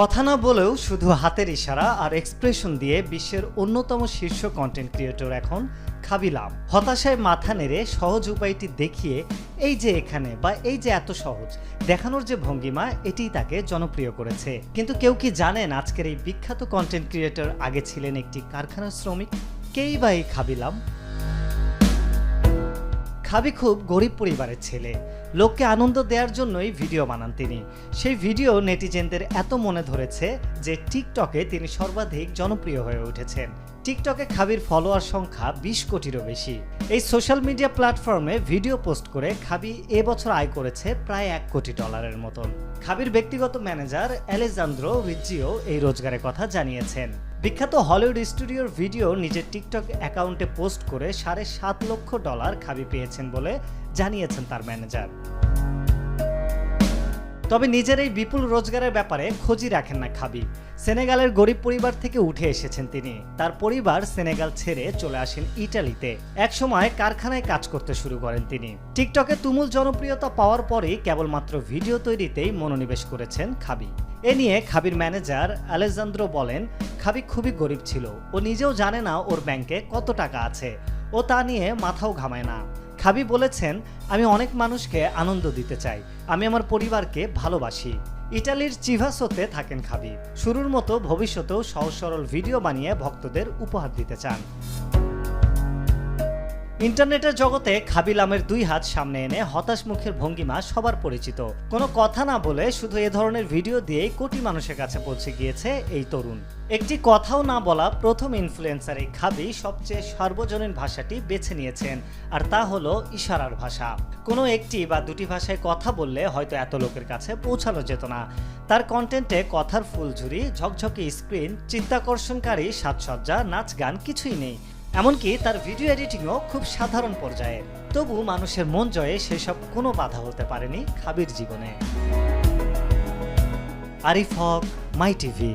কথা না বলেও শুধু হাতের ইশারা আর এক্সপ্রেশন দিয়ে বিশ্বের অন্যতম শীর্ষ কন্টেন্ট ক্রিয়েটর এখন খাবিলাম। হতাশায় মাথা নেড়ে সহজ উপায়টি দেখিয়ে এই যে এখানে বা এই যে এত সহজ দেখানোর যে ভঙ্গিমা, এটিই তাকে জনপ্রিয় করেছে। কিন্তু কেউ কি জানেন আজকের এই বিখ্যাত কন্টেন্ট ক্রিয়েটর আগে ছিলেন একটি কারখানার শ্রমিক? কেই বা এই খাবিলাম? খাবি খুব গরিব পরিবারের ছেলে। লোককে আনন্দ দেওয়ার জন্যই ভিডিও বানান তিনি। সেই ভিডিও নেটিজেনদের এত মনে ধরেছে যে টিকটকে তিনি সর্বাধিক জনপ্রিয় হয়ে উঠেছেন। টিকটকে খাবির ফলোয়ার সংখ্যা 20 কোটিরও বেশি। এই সোশ্যাল মিডিয়া প্ল্যাটফর্মে ভিডিও পোস্ট করে খাবি এবছর আয় করেছে প্রায় $1 কোটি মতন। খাবির ব্যক্তিগত ম্যানেজার আলেজান্দ্রো রিজ্জিও এই রোজগারের কথা জানিয়েছেন। বিখ্যাত হলিউড স্টুডিওর ভিডিও নিজের টিকটক অ্যাকাউন্টে পোস্ট করে $7.5 লক্ষ খাবি পেয়েছেন বলে জানিয়েছেন তার ম্যানেজার। তবে নিজের এই বিপুল রোজগারের ব্যাপারে খোঁজই রাখেন না খাবি। সেনেগালের গরিব পরিবার থেকে উঠে এসেছেন তিনি। তার পরিবার সেনেগাল ছেড়ে চলে আসেন ইটালিতে। একসময় কারখানায় কাজ করতে শুরু করেন তিনি। টিকটকে তুমুল জনপ্রিয়তা পাওয়ার পরেই কেবলমাত্র ভিডিও তৈরিতেই মনোনিবেশ করেছেন খাবি। এ নিয়ে খাবির ম্যানেজার আলেজান্দ্রো বলেন, খাবি খুবই গরিব ছিল। ও নিজেও জানে না ওর ব্যাংকে কত টাকা আছে। ও তা নিয়ে মাথাও ঘামায় না। খাবি বলেছেন, আমি অনেক মানুষকে আনন্দ দিতে চাই। আমি আমার পরিবারকে ভালোবাসি। ইটালির চিভাসোতে থাকেন খাবি। শুরুর মতো ভবিষ্যতেও সহজ সরল ভিডিও বানিয়ে ভক্তদের উপহার দিতে চান। ইন্টারনেটের জগতে খাবিলামের 2 হাত সামনে এনে হতাশ মুখের ভঙ্গিমা সবার পরিচিত। কোনো কথা না বলে শুধু এ ধরনের ভিডিও দিয়েই কোটি মানুষের কাছে পৌঁছে গিয়েছে এই তরুণ। একটি কথাও না বলা প্রথম ইনফ্লুয়েন্সার এই খাবি সবচেয়ে সার্বজনীন ভাষাটি বেছে নিয়েছেন, আর তা হলো ইশারার ভাষা। কোনো একটি বা দুটি ভাষায় কথা বললে হয়তো এত লোকের কাছে পৌঁছানো যেত না। তার কন্টেন্টে কথার ফুলঝুরি, ঝকঝকে স্ক্রিন, চিত্তাকর্ষণকারী সাজসজ্জা, নাচ গান কিছুই নেই। এমনকি তার ভিডিও এডিটিংও খুব সাধারণ পর্যায়ে। তবু মানুষের মন জয়ে সেসব কোনো বাধা হতে পারেনি খাবির জীবনে। আরিফ হক, মাই টিভি।